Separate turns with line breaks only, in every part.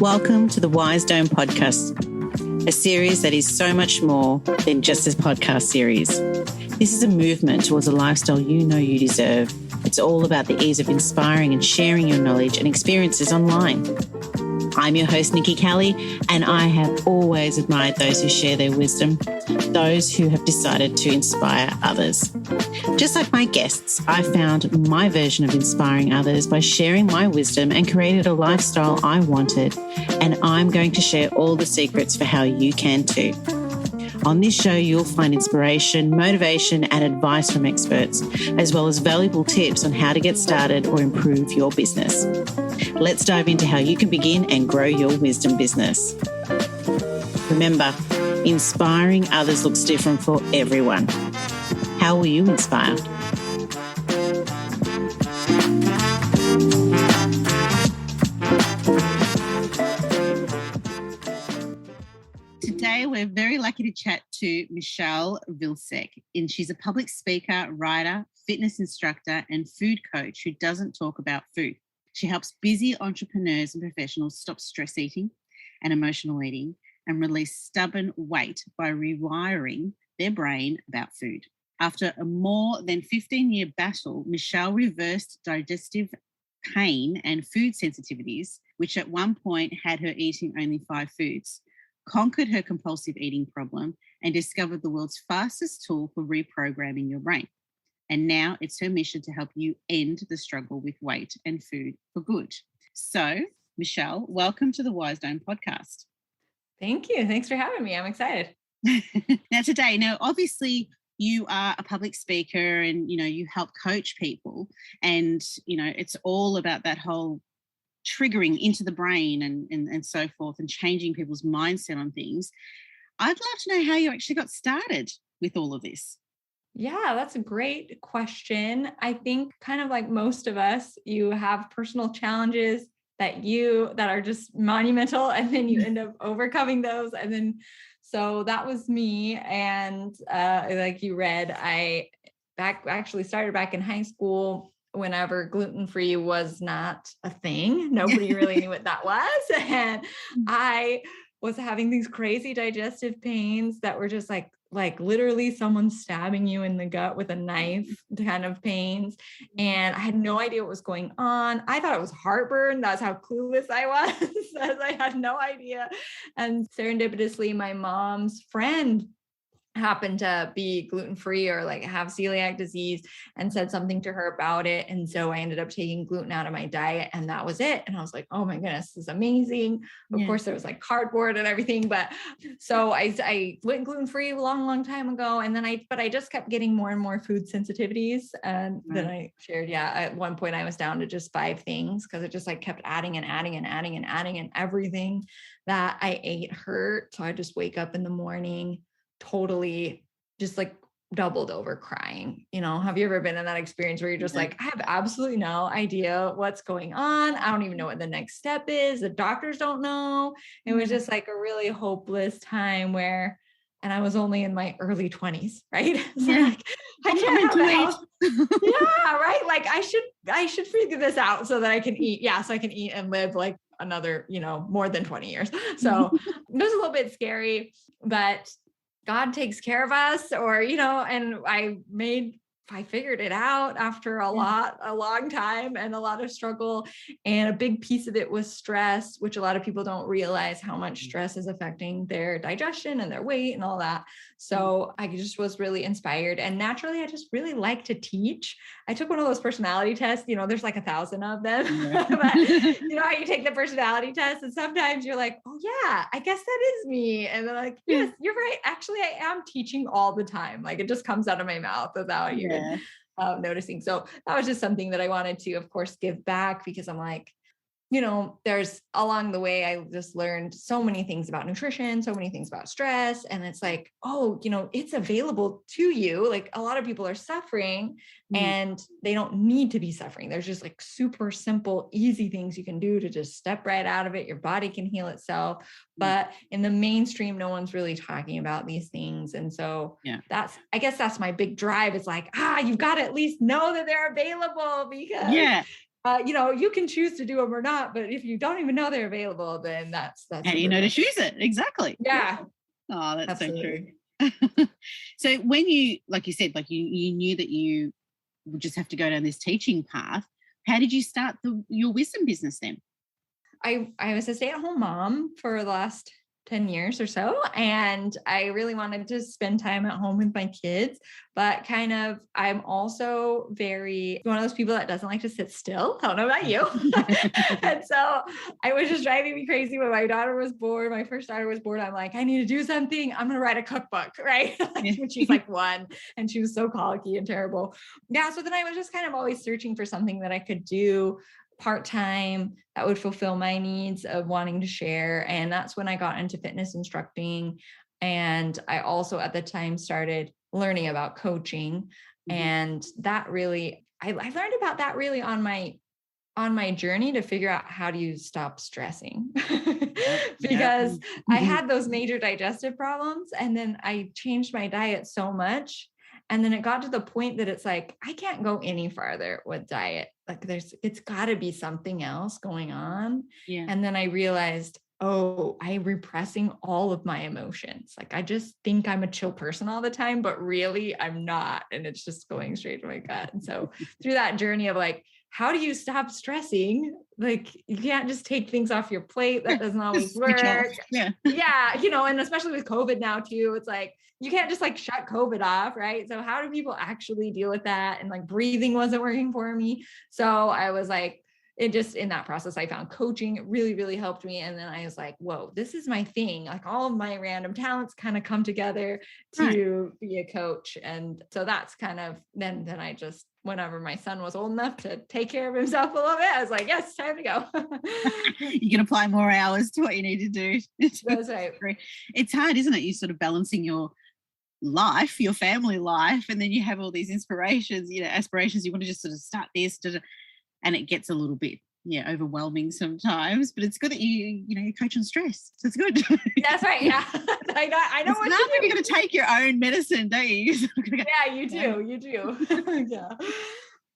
Welcome to the Wise Dome podcast, a series that is so much more than just a podcast series. This is a movement towards a lifestyle you know you deserve. It's all about the ease of inspiring and sharing your knowledge and experiences online. I'm your host, Nikki Kelly, and I have always admired those who share their wisdom, those who have decided to inspire others. Just like my guests, I found my version of inspiring others by sharing my wisdom and created a lifestyle I wanted, and I'm going to share all the secrets for how you can too. On this show, you'll find inspiration, motivation, and advice from experts, as well as valuable tips on how to get started or improve your business. Let's dive into how you can begin and grow your wisdom business. Remember, inspiring others looks different for everyone. How will you inspire? Today, we're very lucky to chat to Michele Vilseck, and she's a public speaker, writer, fitness instructor, and food coach who doesn't talk about food. She helps busy entrepreneurs and professionals stop stress eating and emotional eating and release stubborn weight by rewiring their brain about food. After a more than 15-year battle, Michele reversed digestive pain and food sensitivities, which at one point had her eating only 5 foods, conquered her compulsive eating problem, and discovered the world's fastest tool for reprogramming your brain. And now it's her mission to help you end the struggle with weight and food for good. So, Michele, welcome to the Wise Dome podcast.
Thank you. Thanks for having me. I'm excited.
Now, obviously, you are a public speaker and, you help coach people. And, it's all about that whole triggering into the brain and so forth and changing people's mindset on things. I'd love to know how you actually got started with all of this.
Yeah, that's a great question. I think kind of like most of us, you have personal challenges that are just monumental, and then you end up overcoming those. And then, so that was me. And like you read, I actually started back in high school whenever gluten-free was not a thing. Nobody really knew what that was. And I was having these crazy digestive pains that were just like literally someone stabbing you in the gut with a knife kind of pains. And I had no idea what was going on. I thought it was heartburn. That's how clueless I was. As I had no idea. And serendipitously, my mom's friend happened to be gluten-free or like have celiac disease and said something to her about it. And so I ended up taking gluten out of my diet, and that was it. And I was like, oh my goodness, this is amazing. Of course, there was like cardboard and everything, but so I went gluten-free a long time ago. And then I just kept getting more and more food sensitivities. And then I shared, at one point I was down to just 5 things because it just like kept adding and everything that I ate hurt. So I just wake up in the morning totally just like doubled over crying. Have you ever been in that experience where you're just like, I have absolutely no idea what's going on. I don't even know what the next step is. The doctors don't know. It was just like a really hopeless time and I was only in my early 20s, right? So like, I can't have health. Yeah, right. Like I should figure this out so that I can eat. Yeah. So I can eat and live like another, more than 20 years. So it was a little bit scary, but God takes care of us, and I figured it out after a long time and a lot of struggle. And a big piece of it was stress, which a lot of people don't realize how much stress is affecting their digestion and their weight and all that. So I just was really inspired. And naturally, I just really like to teach. I took one of those personality tests, there's like 1,000 of them, but how you take the personality test and sometimes you're like, oh yeah, I guess that is me. And they're like, yes, you're right. Actually, I am teaching all the time. Like it just comes out of my mouth without even noticing. So that was just something that I wanted to, of course, give back because I'm like, there's along the way, I just learned so many things about nutrition, so many things about stress. And it's like, it's available to you. Like a lot of people are suffering and they don't need to be suffering. There's just like super simple, easy things you can do to just step right out of it. Your body can heal itself. But in the mainstream, no one's really talking about these things. And so I guess that's my big drive. It's like, you've got to at least know that they're available because you can choose to do them or not, but if you don't even know they're available, then that's
how do you know to choose it? Exactly.
Yeah.
Oh, that's
Absolutely.
so true. So when you, like you said, like you knew that you would just have to go down this teaching path, how did you start your wisdom business then?
I was a stay-at-home mom for the last 10 years or so. And I really wanted to spend time at home with my kids, but I'm also one of those people that doesn't like to sit still. I don't know about you. And so I was just driving me crazy when my daughter was born. My first daughter was born. I'm like, I need to do something. I'm going to write a cookbook, right? When she's like 1 and she was so colicky and terrible. Yeah. So then I was just kind of always searching for something that I could do part-time that would fulfill my needs of wanting to share. And that's when I got into fitness instructing. And I also at the time started learning about coaching. And that really, I learned about that really on my journey to figure out how do you stop stressing because I had those major digestive problems. And then I changed my diet so much. And then it got to the point that it's like, I can't go any farther with diet. Like it's gotta be something else going on.
Yeah.
And then I realized, I'm repressing all of my emotions. Like I just think I'm a chill person all the time, but really I'm not. And it's just going straight to my gut. And so through that journey of like, how do you stop stressing? Like you can't just take things off your plate. That doesn't always work.
Yeah.
Yeah. And especially with COVID now too, it's like, you can't just like shut COVID off. Right. So how do people actually deal with that? And like breathing wasn't working for me. So I was like, in that process, I found coaching. It really, really helped me. And then I was like, whoa, this is my thing. Like all of my random talents kind of come together to be a coach. And so that's kind of, then I just, whenever my son was old enough to take care of himself a little bit, I was like, yes, time to go.
You can apply more hours to what you need to do.
That's right.
It's hard, isn't it? You sort of balancing your life, your family life, and then you have all these inspirations, aspirations. You want to just sort of start this, and it gets a little bit overwhelming sometimes. But it's good that you coach on stress, so it's good.
That's right. Yeah, I know
it's
what
not
to do.
You're going to take your own medicine, don't you?
Yeah, you do. You do. Yeah.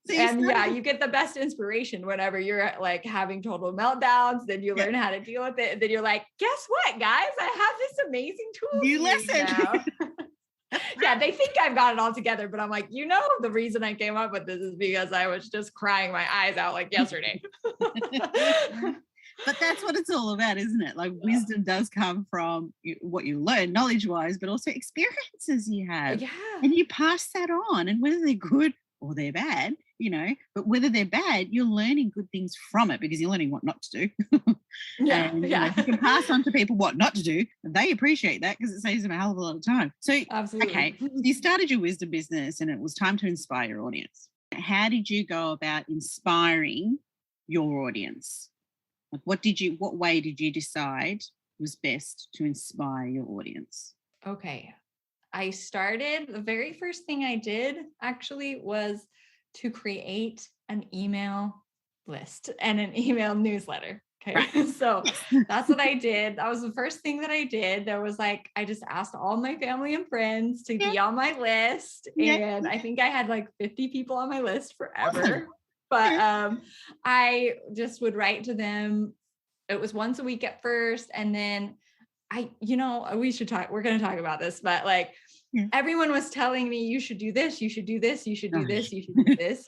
So you get the best inspiration whenever you're like having total meltdowns. Then you learn how to deal with it. And then you're like, guess what, guys? I have this amazing tool.
New lesson.
Now. Yeah, they think I've got it all together, but I'm like, the reason I came up with this is because I was just crying my eyes out like yesterday.
But that's what it's all about, isn't it? Like wisdom does come from what you learn knowledge-wise, but also experiences you have. Yeah. And you pass that on. And whether they're good or they're bad, but whether they're bad, you're learning good things from it because you're learning what not to do. And if you can pass on to people what not to do, they appreciate that because it saves them a hell of a lot of time. So,
absolutely.
Okay, you started your wisdom business and it was time to inspire your audience. How did you go about inspiring your audience? Like what way did you decide was best to inspire your audience?
Okay. The very first thing I did actually was to create an email list and an email newsletter. Okay. Right. So that's what I did. That was the first thing that I did. There was I just asked all my family and friends to be on my list. And I think I had like 50 people on my list forever. But I just would write to them. It was once a week at first. And then we should talk. We're going to talk about this, but everyone was telling me, you should do this, you should do this, you should do this, you should do this,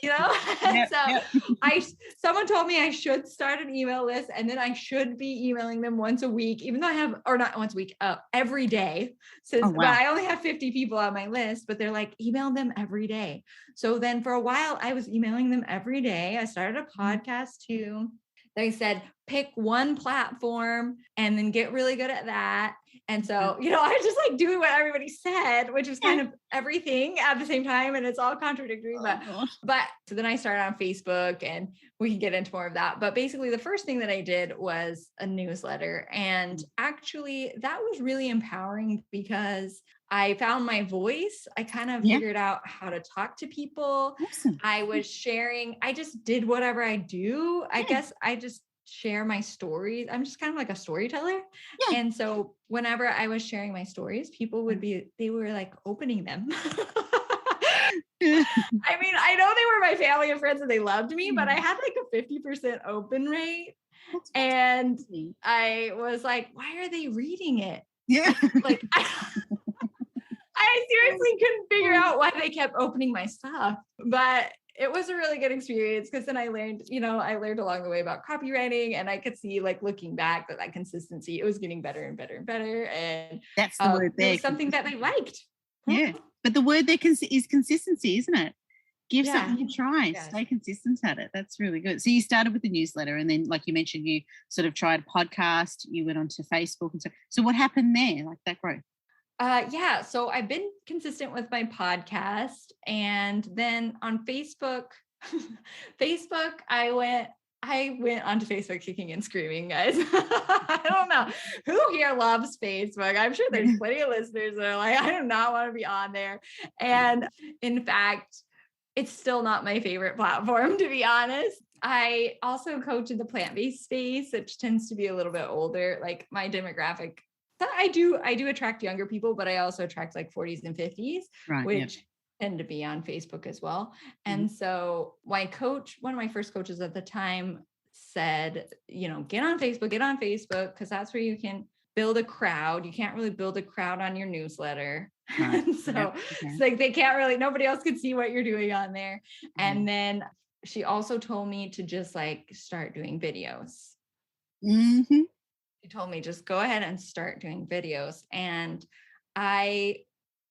someone told me I should start an email list and then I should be emailing them once a week, even though not once a week, every day. But I only have 50 people on my list, but they're like, email them every day. So then for a while I was emailing them every day. I started a podcast too. They said, pick one platform and then get really good at that. And so, I was just doing what everybody said, which was kind of everything at the same time. And it's all contradictory, but so then I started on Facebook and we can get into more of that. But basically the first thing that I did was a newsletter. And actually that was really empowering because I found my voice. I kind of figured out how to talk to people. Awesome. I was sharing, I just did whatever I do. I guess I just share my stories. I'm just kind of like a storyteller. Yeah. And so whenever I was sharing my stories, people they were like opening them. I mean, I know they were my family and friends and they loved me, but I had like a 50% open rate. And I was like, why are they reading it?
Yeah.
Like, I seriously couldn't figure out why they kept opening my stuff. But it was a really good experience because then I learned along the way about copywriting, and I could see, like, looking back, that consistency, it was getting better and better and better. And
that's the word there.
It was something that they liked.
Yeah. But the word there is consistency, isn't it? Give something a try.
Yes.
Stay consistent at it. That's really good. So you started with the newsletter, and then, like you mentioned, you sort of tried podcast. You went onto Facebook and so what happened there? Like that growth?
So I've been consistent with my podcast, and then on Facebook, I went onto Facebook kicking and screaming, guys. I don't know who here loves Facebook. I'm sure there's plenty of listeners that are like, I do not want to be on there. And in fact, it's still not my favorite platform, to be honest. I also coach in the plant-based space, which tends to be a little bit older. Like, my demographic, I do attract younger people, but I also attract like 40s and 50s, which tend to be on Facebook as well. And so one of my first coaches at the time said, get on Facebook, because that's where you can build a crowd. You can't really build a crowd on your newsletter. Right. So it's like nobody else could see what you're doing on there. And then she also told me to just like start doing videos.
Mm-hmm.
She told me, just go ahead and start doing videos. And I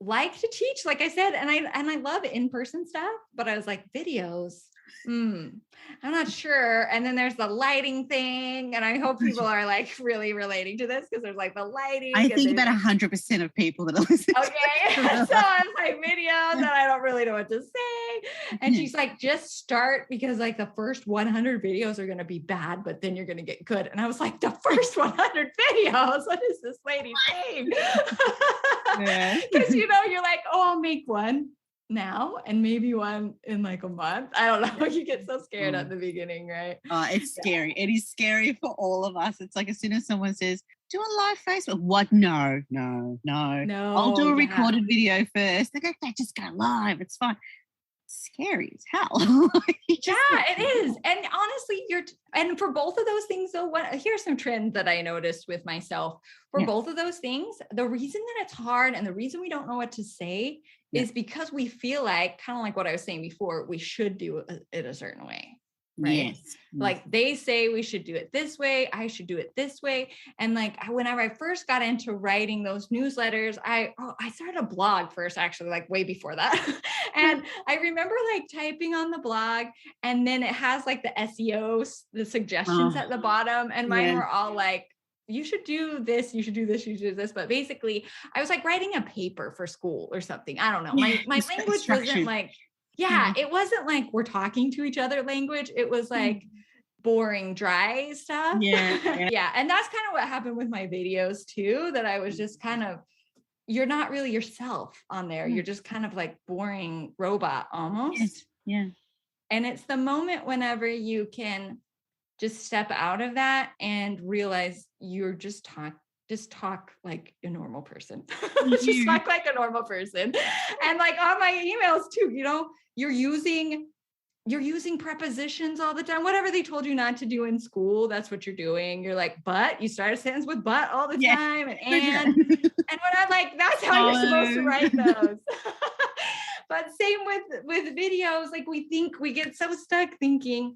like to teach, like I said, and I love in-person stuff, but I was like, videos, I'm not sure. And then there's the lighting thing. And I hope people are like really relating to this, because there's like the lighting.
I think about 100% of people that are listening.
Okay. So I was like, videos, and I don't really know what to say. And she's like, just start, because like the first 100 videos are going to be bad, but then you're going to get good. And I was like, the first 100 videos? What is this lady saying? Because, you're like, I'll make one now and maybe one in like a month. I don't know. You get so scared at the beginning, right?
It's scary. It is scary for all of us. It's like, as soon as someone says, do a live Facebook, what? No. I'll do a recorded video first. They go, just go live. It's fine. It's scary as hell.
It is. And honestly, and for both of those things though, here's some trends that I noticed with myself. For both of those things, the reason that it's hard and the reason we don't know what to say is because we feel like, kind of like what I was saying before, we should do it a certain way. Right.
Yes.
Like, they say we should do it this way. I should do it this way. And like, whenever I first got into writing those newsletters, I started a blog first, actually, like way before that. And I remember like typing on the blog, and then it has like the SEO, the suggestions at the bottom. And mine were all like, you should do this, you should do this, you should do this. But basically I was like writing a paper for school or something. I don't know. My language wasn't like, it wasn't like we're talking to each other language. It was like boring, dry stuff.
Yeah.
And that's kind of what happened with my videos too, that I was just kind of, you're not really yourself on there. You're just kind of like boring robot almost.
Yes. Yeah.
And it's the moment whenever you can just step out of that and realize you're just talk like a normal person. Just talk like a normal person. And like on my emails too, you're using prepositions all the time. Whatever they told you not to do in school, that's what you're doing. You're like, but, you start a sentence with but all the time. And when I'm like, that's how you're supposed to write those. But same with videos, like we get so stuck thinking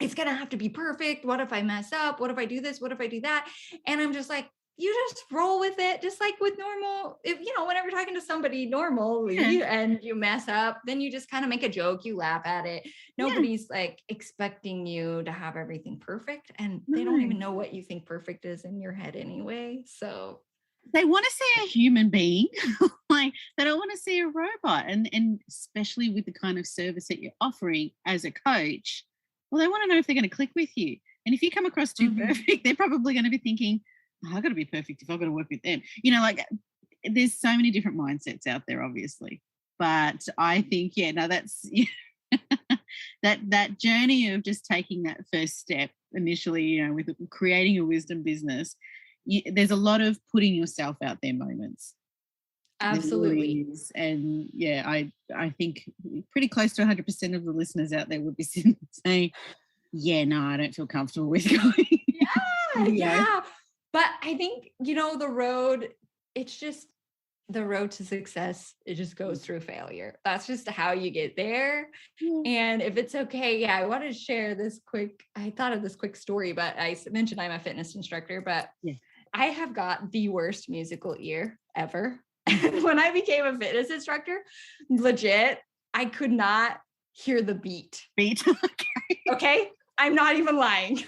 it's going to have to be perfect. What if I mess up? What if I do this? What if I do that? And I'm just like, you just roll with it, just like with normal. If whenever you're talking to somebody normally and you mess up, then you just kind of make a joke, you laugh at it. Nobody's like expecting you to have everything perfect, and they don't even know what you think perfect is in your head anyway. So
they want to see a human being. Like, they don't want to see a robot. And especially with the kind of service that you're offering as a coach, well, they want to know if they're going to click with you. And if you come across too perfect, they're probably going to be thinking, I've got to be perfect if I've got to work with them. Like, there's so many different mindsets out there, obviously. But I think, that's that journey of just taking that first step initially, with creating a wisdom business, there's a lot of putting yourself out there moments.
Absolutely.
And I I think pretty close to 100% of the listeners out there would be saying, yeah, no, I don't feel comfortable with going.
Yeah. But I think, the road, it's just the road to success. It just goes through failure. That's just how you get there.
Yeah.
And if it's okay, I want to share I thought of this quick story, but I mentioned I'm a fitness instructor, but I have got the worst musical ear ever. And when I became a fitness instructor, legit, I could not hear the beat. Okay. I'm not even lying.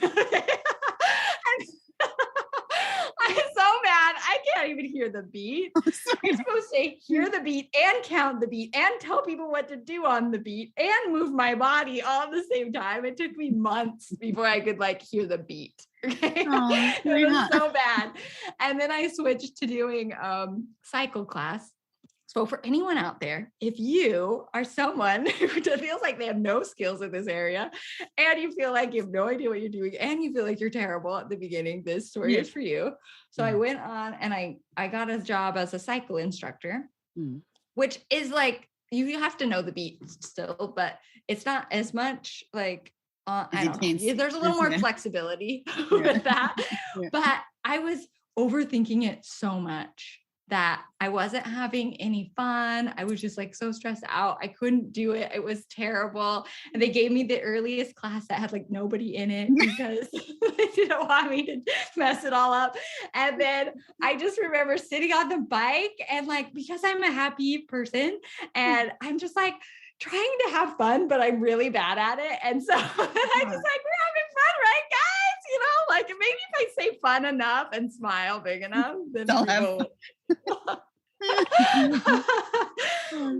I'm so mad. I can't even hear the beat. I'm supposed to hear the beat and count the beat and tell people what to do on the beat and move my body all at the same time. It took me months before I could hear the beat. Okay. It was so bad. And then I switched to doing cycle class. So for anyone out there, if you are someone who feels like they have no skills in this area and you feel like you have no idea what you're doing and you feel like you're terrible at the beginning, this story is for you. So I went on and I got a job as a cycle instructor, which is you have to know the beat still, but it's not as much I don't know. There's a little more flexibility with that. But I was overthinking it so much that I wasn't having any fun. I was just so stressed out. I couldn't do it. It was terrible. And they gave me the earliest class that had nobody in it because they didn't want me to mess it all up. And then I just remember sitting on the bike and because I'm a happy person and I'm just trying to have fun, but I'm really bad at it. And so I'm just we're having fun, right, guys? Maybe if I say fun enough and smile big enough, then people...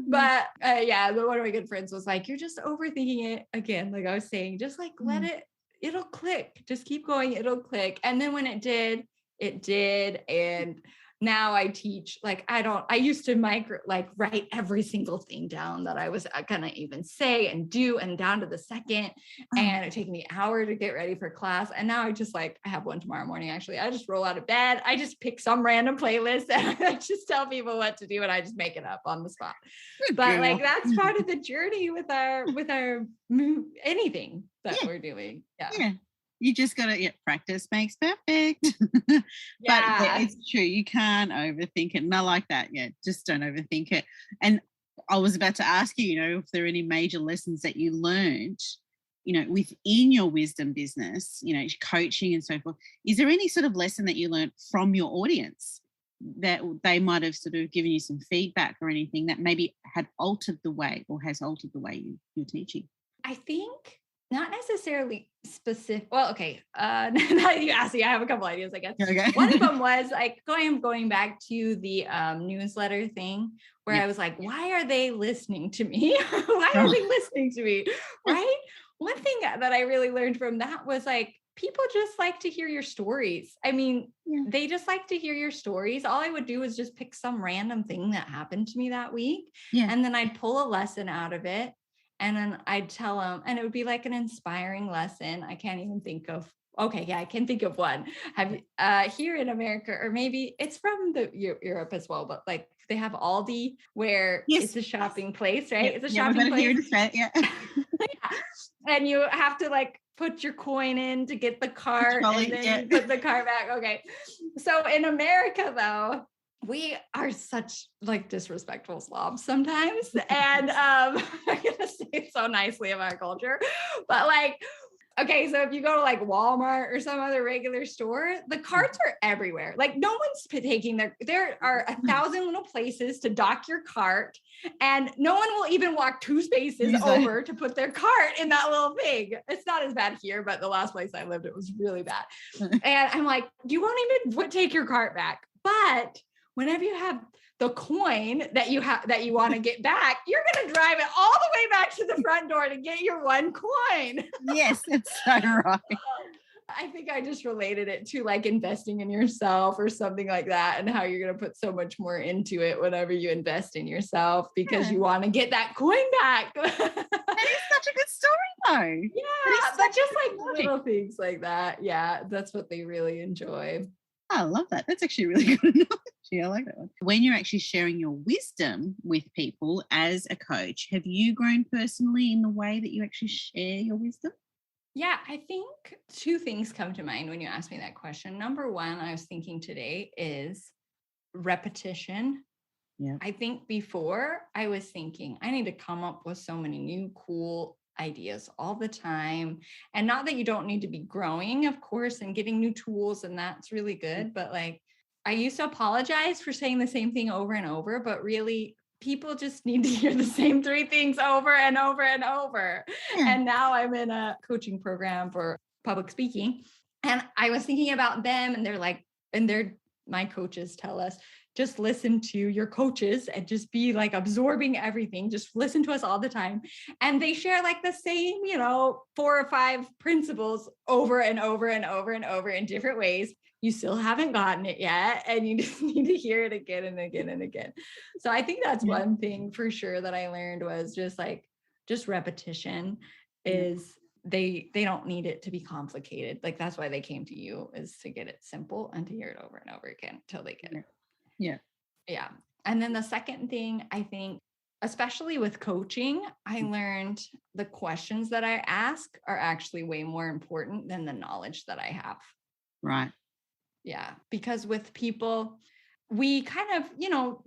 But one of my good friends was you're just overthinking it again. I was saying, just let it'll click. Just keep going. It'll click. And then when it did. And now I teach, I used to write every single thing down that I was going to even say and do and down to the second. And it took me an hour to get ready for class. And now I just I have one tomorrow morning, actually. I just roll out of bed. I just pick some random playlist and I just tell people what to do and I just make it up on the spot. But that's part of the journey with our anything that we're doing. Yeah.
You just got to practice makes perfect. But it's true. You can't overthink it. And I like that. Yeah, just don't overthink it. And I was about to ask you, if there are any major lessons that you learned, within your wisdom business, coaching and so forth. Is there any sort of lesson that you learned from your audience that they might have sort of given you some feedback or anything that maybe had altered the way or has altered the way you're teaching?
I think not necessarily specific. Well, okay. Now that you asked me, I have a couple ideas, I guess. Okay. One of them was going back to the newsletter thing where I was why are they listening to me? Why are they listening to me? Right? One thing that I really learned from that was people just like to hear your stories. I mean, they just like to hear your stories. All I would do was just pick some random thing that happened to me that week. Yeah. And then I'd pull a lesson out of it. And then I'd tell them, and it would be an inspiring lesson. I can't even think of, I can think of one. Here in America, or maybe it's from Europe as well, but they have Aldi where it's a shopping place, right? It's a shopping place. And you have to put your coin in to get the cart and then you put the cart back. Okay. So in America though, we are such disrespectful slobs sometimes. And I'm gonna say it so nicely of our culture, but okay, so if you go to Walmart or some other regular store, the carts are everywhere. No one's taking there are 1,000 little places to dock your cart and no one will even walk 2 spaces over to put their cart in that little thing. It's not as bad here, but the last place I lived, it was really bad. And I'm you won't even take your cart back. But whenever you have the coin that you want to get back, you're going to drive it all the way back to the front door to get your one coin.
Yes, it's so right.
I think I just related it to investing in yourself or something like that, and how you're going to put so much more into it whenever you invest in yourself because you want to get that coin back.
That is such a good story though.
Yeah, but just little things like that. Yeah, that's what they really enjoy.
I love that. That's actually really good analogy. I like that one. When you're actually sharing your wisdom with people as a coach, have you grown personally in the way that you actually share your wisdom?
Yeah, I think two things come to mind when you ask me that question. Number one, I was thinking today is repetition.
Yeah.
I think before I was thinking I need to come up with so many new cool ideas all the time. And not that you don't need to be growing, of course, and getting new tools, and that's really good. But like, I used to apologize for saying the same thing over and over, but really people just need to hear the same three things over and over and over.
Yeah.
And now I'm in a coaching program for public speaking. And I was thinking about them, and they're like, my coaches tell us, just listen to your coaches and just be like absorbing everything. Just listen to us all the time. And they share like the same, 4 or 5 principles over and over and over and over in different ways. You still haven't gotten it yet, and you just need to hear it again and again and again. So I think that's one thing for sure that I learned was just repetition is they don't need it to be complicated. Like that's why they came to you, is to get it simple and to hear it over and over again until they get it.
Yeah.
Yeah. And then the second thing, I think, especially with coaching, I learned the questions that I ask are actually way more important than the knowledge that I have.
Right.
Yeah. Because with people, we kind of,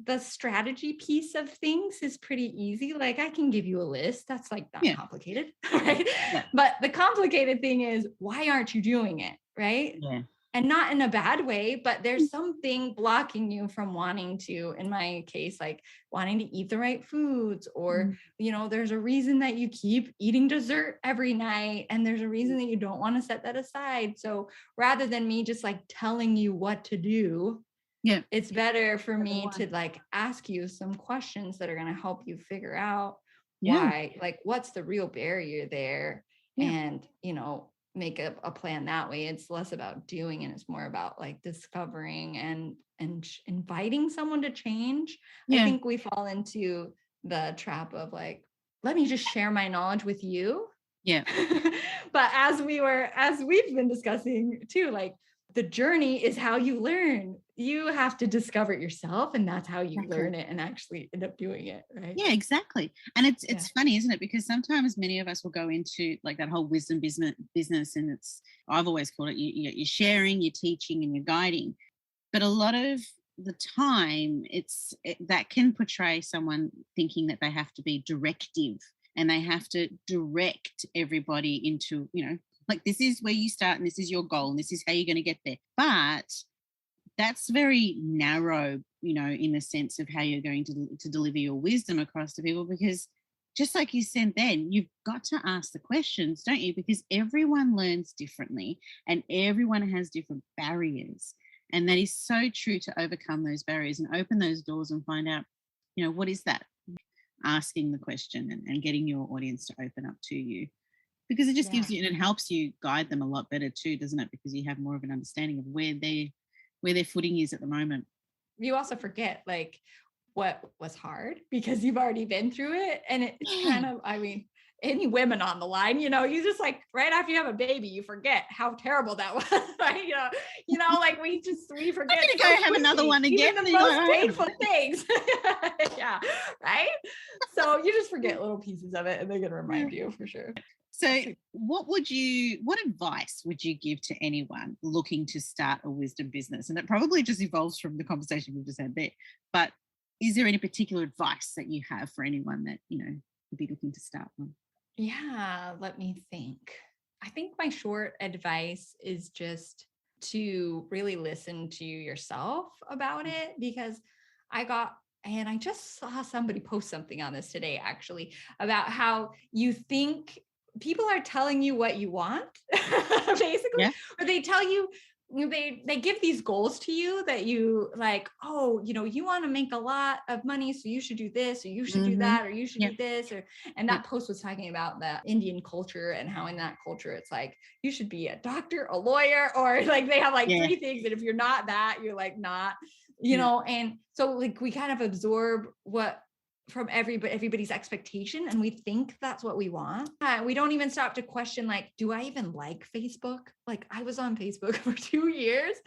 the strategy piece of things is pretty easy. Like I can give you a list. That's like not complicated. Right.
Yeah.
But the complicated thing is, why aren't you doing it? Right.
Yeah.
And not in a bad way, but there's something blocking you from wanting to, in my case, like wanting to eat the right foods, or, there's a reason that you keep eating dessert every night, and there's a reason that you don't want to set that aside. So rather than me just like telling you what to do, it's better for me to like ask you some questions that are going to help you figure out why, like what's the real barrier there, and, make a plan that way. It's less about doing, and it's more about like discovering and inviting someone to change. I think we fall into the trap of like, let me just share my knowledge with you.
Yeah.
But as we've been discussing too, like the journey is how you learn. You have to discover it yourself, and that's how you learn it and actually end up doing it, right?
Yeah, exactly. And it's funny, isn't it? Because sometimes many of us will go into like that whole wisdom business, and I've always called it you're sharing, you're teaching, and you're guiding. But a lot of the time, that can portray someone thinking that they have to be directive, and they have to direct everybody into, like this is where you start, and this is your goal, and this is how you're going to get there. But that's very narrow, in the sense of how you're going to deliver your wisdom across to people, because just like you said then, you've got to ask the questions, don't you? Because everyone learns differently, and everyone has different barriers. And that is so true, to overcome those barriers and open those doors and find out, what is that? Asking the question and getting your audience to open up to you. Because it just gives you, and it helps you guide them a lot better too, doesn't it? Because you have more of an understanding of where their footing is at the moment.
You also forget like what was hard because you've already been through it. And it's kind of, any women on the line, you just like right after you have a baby, you forget how terrible that was. Right? Like we forget.
I'm gonna go have another one again.
Even the most painful things. Yeah. Right. So you just forget little pieces of it, and they're gonna remind you for sure.
So what advice would you give to anyone looking to start a wisdom business? And it probably just evolves from the conversation we've just had there. But is there any particular advice that you have for anyone that, would be looking to start one?
Yeah, let me think. I think my short advice is just to really listen to yourself about it, because I just saw somebody post something on this today, actually, about how you think people are telling you what you want, basically, or they tell you, they give these goals to you that you like, you want to make a lot of money, so you should do this, or you should do that, or you should do this, and that post was talking about the Indian culture and how in that culture it's like you should be a doctor, a lawyer, or like they have like 3 things, and if you're not that, you're like not, and so like we kind of absorb what from everybody's expectation, and we think that's what we want. We don't even stop to question, like, do I even like Facebook? Like, I was on Facebook for 2 years,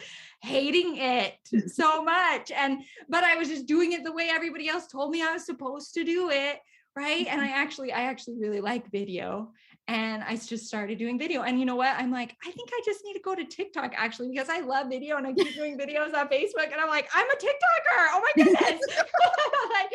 hating it so much. But I was just doing it the way everybody else told me I was supposed to do it. Right. And I actually really like video, and I just started doing video. And you know what? I'm like, I think I just need to go to TikTok actually, because I love video and I keep doing videos on Facebook, and I'm like, I'm a TikToker. Oh my goodness. Like,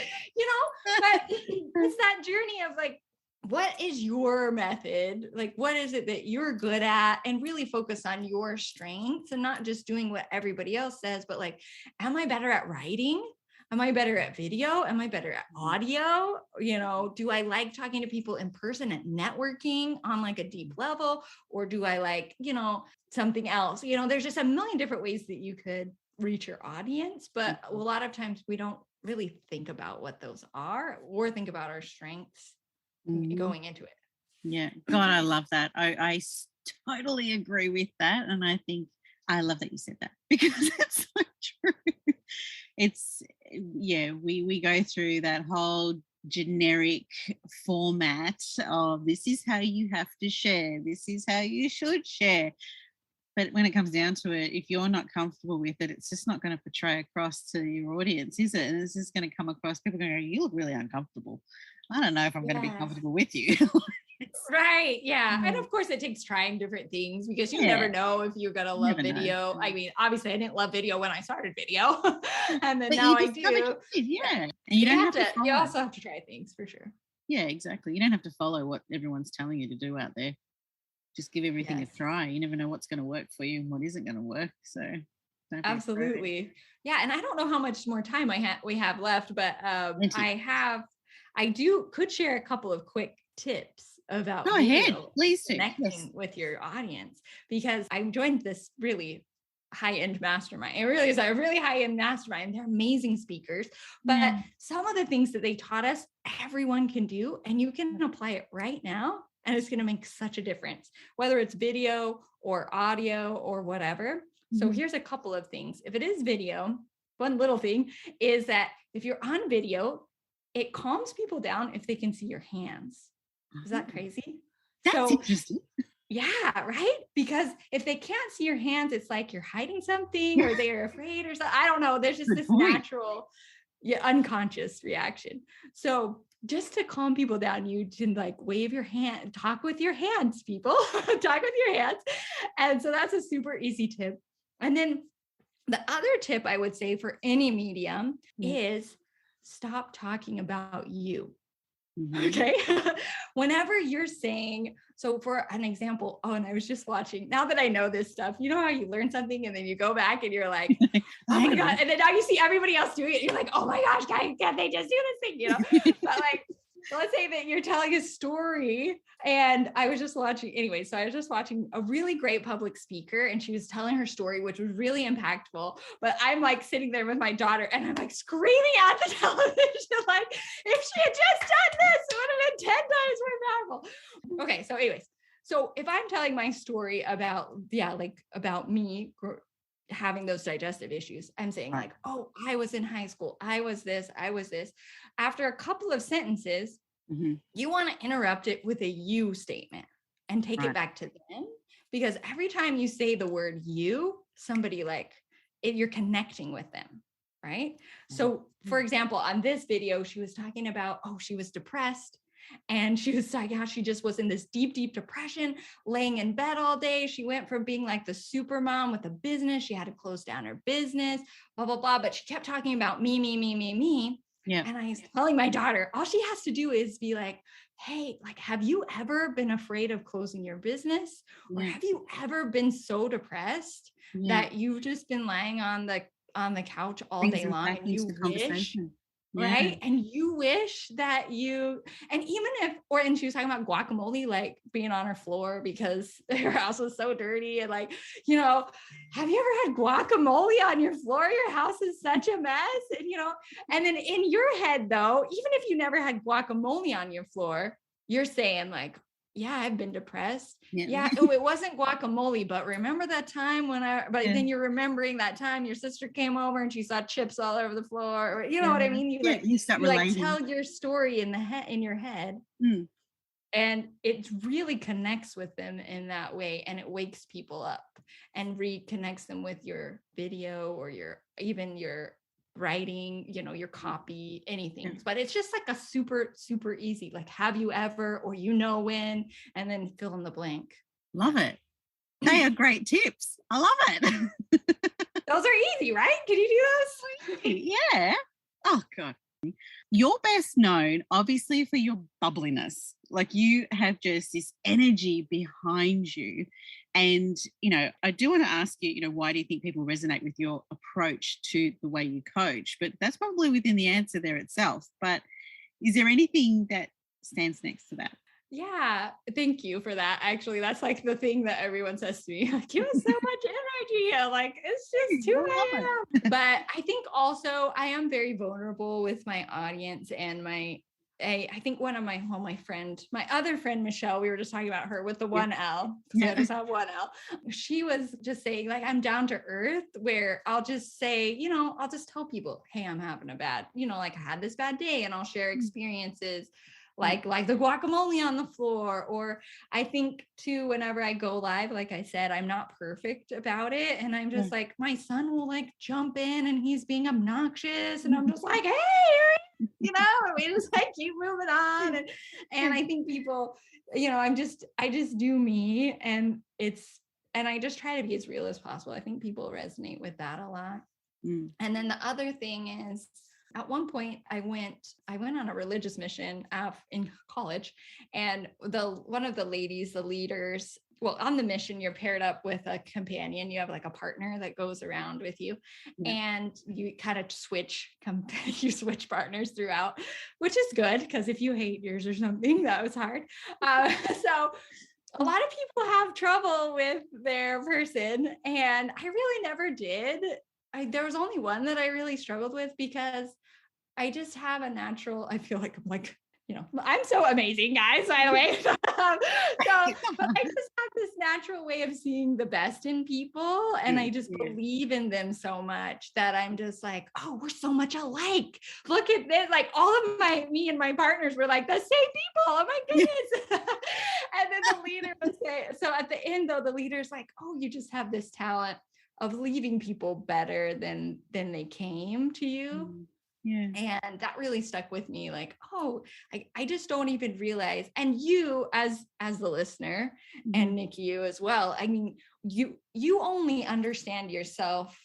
but it's that journey of like, what is your method? Like, what is it that you're good at? And really focus on your strengths and not just doing what everybody else says, but like, am I better at writing? Am I better at video? Am I better at audio? Do I like talking to people in person and networking on like a deep level? Or do I like, something else? There's just a million different ways that you could reach your audience, but a lot of times we don't really think about what those are or think about our strengths going into it.
Yeah. God, I love that. I totally agree with that. And I think I love that you said that, because it's so true. It's, we go through that whole generic format of this is how you have to share, this is how you should share. But when it comes down to it, if you're not comfortable with it, it's just not going to portray across to your audience, is it? And it's just going to come across, people are going to go, you look really uncomfortable. I don't know if I'm going to be comfortable with you.
Right. Yeah. And of course it takes trying different things, because you never know if you're going to love video. Know. I mean, obviously I didn't love video when I started video and then now I do.
And you don't have to
you also have to try things for sure.
Yeah, exactly. You don't have to follow what everyone's telling you to do out there. Just give everything a try. You never know what's going to work for you and what isn't going to work. So
absolutely. Yeah. And I don't know how much more time we have left, but I could share a couple of quick tips about
please do.
Connecting with your audience, because I joined this really high-end mastermind. It really is a really high-end mastermind. They're amazing speakers, but some of the things that they taught us, everyone can do, and you can apply it right now. And it's going to make such a difference, whether it's video or audio or whatever. So here's a couple of things. If it is video, one little thing is that if you're on video, it calms people down if they can see your hands. Is that crazy?
That's interesting.
Yeah, right? Because if they can't see your hands, it's like you're hiding something or they're afraid or something. I don't know. There's just this natural, unconscious reaction. So just to calm people down, you can like wave your hand, talk with your hands, people, talk with your hands. And so that's a super easy tip. And then the other tip I would say for any medium is stop talking about you. Okay. Whenever you're saying, so for an example, and I was just watching, now that I know this stuff, you know how you learn something and then you go back and you're like, oh my God. And then now you see everybody else doing it. You're like, oh my gosh, can't they just do this thing? But like, let's say that you're telling a story, and I was just watching a really great public speaker, and she was telling her story, which was really impactful. But I'm like sitting there with my daughter and I'm like screaming at the television, like, if she had just done this, it would have been 10 times more powerful. Okay. So anyways, so if I'm telling my story about me having those digestive issues, I'm saying like, oh, I was in high school, I was this. After a couple of sentences, you want to interrupt it with a you statement and take it back to them, because every time you say the word you, somebody you're connecting with them. Right. So for example, on this video, she was talking about, she was depressed. And she was like, she just was in this deep, deep depression, laying in bed all day. She went from being like the super mom with a business. She had to close down her business, blah, blah, blah. But she kept talking about me. Yeah. And I was telling my daughter, all she has to do is be like, hey, like, have you ever been afraid of closing your business? Or have you ever been so depressed that you've just been lying on the couch all day long and you wish... Right. And you wish that and she was talking about guacamole, like being on her floor because her house was so dirty. And like, have you ever had guacamole on your floor? Your house is such a mess. And, and then in your head though, even if you never had guacamole on your floor, you're saying like, yeah, I've been depressed.
Yeah.
Yeah. Oh, it wasn't guacamole, but remember that time but
Yeah.
then you're remembering that time your sister came over and she saw chips all over the floor, or you know what I mean?
You start
you like
relating.
tell your story in your head.
Mm.
And it really connects with them in that way. And it wakes people up and reconnects them with your video or even your writing, your copy, anything.
Yeah.
But it's just like a super, super easy, like, have you ever, or when, and then fill in the blank.
Love it. They are great tips. I love it.
Those are easy, right? Can you do those?
Yeah. Oh, God. You're best known, obviously, for your bubbliness. Like, you have just this energy behind you. And, I do want to ask you, why do you think people resonate with your approach to the way you coach? But that's probably within the answer there itself. But is there anything that stands next to that?
Yeah, thank you for that. Actually, that's like the thing that everyone says to me, like, you have so much energy. I'm like, it's just 2 a.m. But I think also I am very vulnerable with my audience and I think one of my other friend, Michelle, we were just talking about her with the 1 L. So I just have 1 L. She was just saying, like, I'm down to earth, where I'll just say, I'll just tell people, hey, I'm having a bad, like, I had this bad day, and I'll share experiences like the guacamole on the floor. Or I think too, whenever I go live, like I said, I'm not perfect about it. And I'm just like, my son will like jump in and he's being obnoxious. And I'm just like, hey, we just like keep moving on. And I think people, I just do me, and I just try to be as real as possible. I think people resonate with that a lot. And then the other thing is, at one point I went on a religious mission in college, and one of the ladies, the leaders, well, on the mission, you're paired up with a companion. You have like a partner that goes around with you, and you kind of switch partners throughout, which is good, because if you hate yours or something, that was hard. So a lot of people have trouble with their person, and I really never did. There was only one that I really struggled with, because I just have a natural, I feel like I'm like, I'm so amazing, guys, by the way. But I just have this natural way of seeing the best in people. And I just believe in them so much that I'm just like, oh, we're so much alike. Look at this. Like, all of me and my partners were like the same people. Oh my goodness. And then the leader would say, so at the end though, the leader's like, oh, you just have this talent of leaving people better than they came to you. Yeah. And that really stuck with me. Like, oh, I just don't even realize. And you as the listener, and Nikki, you as well. I mean, you only understand yourself.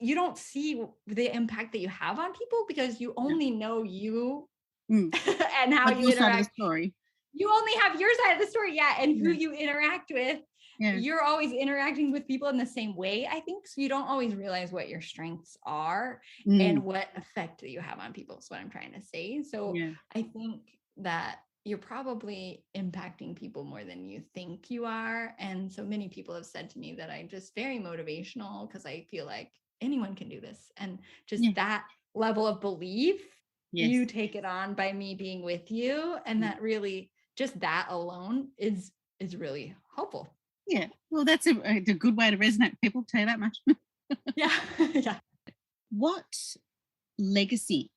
You don't see the impact that you have on people, because you only know you and how you interact. You only have your side of the story. Yeah. And who you interact with. Yeah. You're always interacting with people in the same way, I think. So you don't always realize what your strengths are and what effect that you have on people is what I'm trying to say. So I think that you're probably impacting people more than you think you are. And so many people have said to me that I'm just very motivational, because I feel like anyone can do this. And just that level of belief, you take it on by me being with you. And that really, just that alone is really helpful.
Yeah, well, that's a good way to resonate with people, tell you that much.
Yeah.
What legacy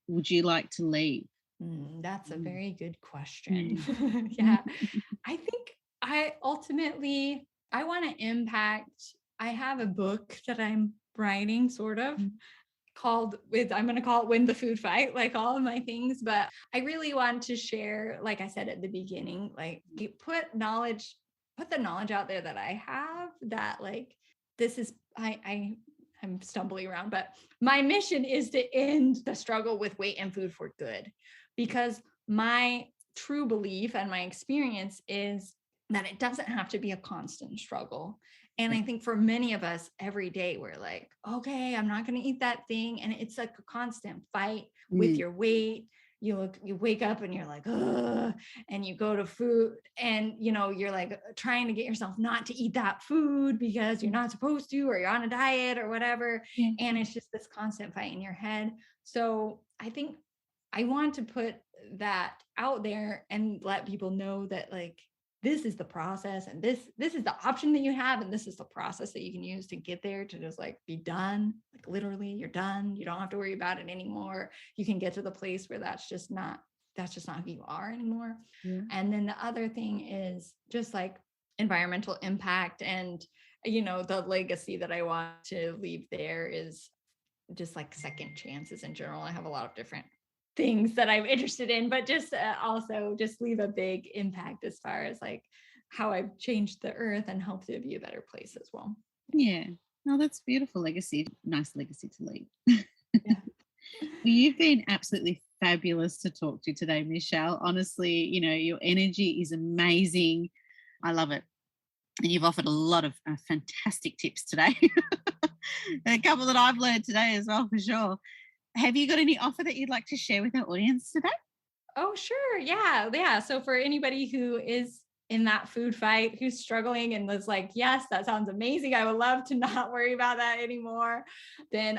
would you like to leave?
That's a very good question. Yeah. I think I want to impact. I have a book that I'm writing, sort of, I'm going to call it Win the Food Fight, like all of my things. But I really want to share, like I said at the beginning, like, put the knowledge out there that I have, that like, this is, I'm stumbling around, but my mission is to end the struggle with weight and food for good, because my true belief and my experience is that it doesn't have to be a constant struggle. And I think for many of us, every day we're like, okay, I'm not going to eat that thing. And it's like a constant fight with your weight. You wake up and you're like, ugh, and you go to food and, you're like trying to get yourself not to eat that food because you're not supposed to, or you're on a diet or whatever. And it's just this constant fight in your head. So I think I want to put that out there and let people know that, like, this is the process, and this is the option that you have, and this is the process that you can use to get there, to just like be done. Like literally you're done. You don't have to worry about it anymore. You can get to the place where that's just not who you are anymore. Yeah. And then the other thing is just like environmental impact, and the legacy that I want to leave there is just like second chances in general. I have a lot of different things that I'm interested in, but just also just leave a big impact as far as like how I've changed the earth and helped it be a better place as well.
Yeah. No, that's beautiful legacy. Nice legacy to leave. Yeah. You've been absolutely fabulous to talk to today, Michele. Honestly, your energy is amazing. I love it. And you've offered a lot of fantastic tips today. A couple that I've learned today as well, for sure. Have you got any offer that you'd like to share with our audience today?
Oh, sure. Yeah. So for anybody who is in that food fight, who's struggling and was like, yes, that sounds amazing, I would love to not worry about that anymore, then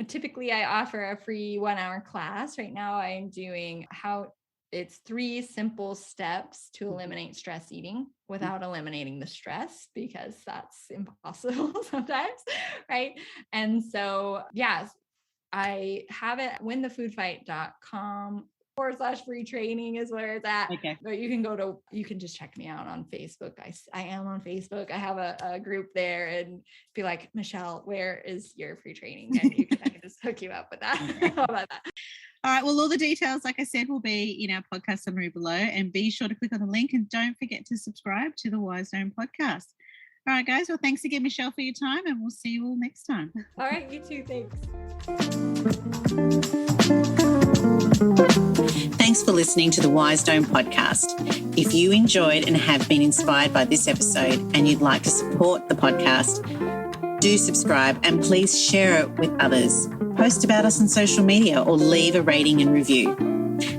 typically I offer a free 1-hour class. Right now I am doing it's 3 simple steps to eliminate stress eating without eliminating the stress, because that's impossible sometimes, right? And so, yes, I have it at winthefoodfight.com/free training is where it's at.
Okay.
But you can just check me out on Facebook. I am on Facebook. I have a group there, and be like, Michele, where is your free training? And I can just hook you up with that. How about that?
All right. Well, all the details, like I said, will be in our podcast summary below, and be sure to click on the link, and don't forget to subscribe to the Wise Dome podcast. All right, guys. Well, thanks again, Michele, for your time, and we'll see you all next time.
All right. You too. Thanks.
Thanks for listening to the Wise Dome podcast. If you enjoyed and have been inspired by this episode and you'd like to support the podcast, do subscribe and please share it with others. Post about us on social media or leave a rating and review.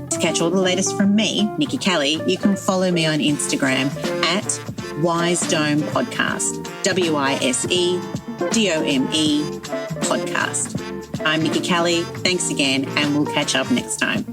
To catch all the latest from me, Nikki Kelly, you can follow me on Instagram at Wise Dome Podcast, WISEDOME Podcast. I'm Nikki Kelly. Thanks again, and we'll catch up next time.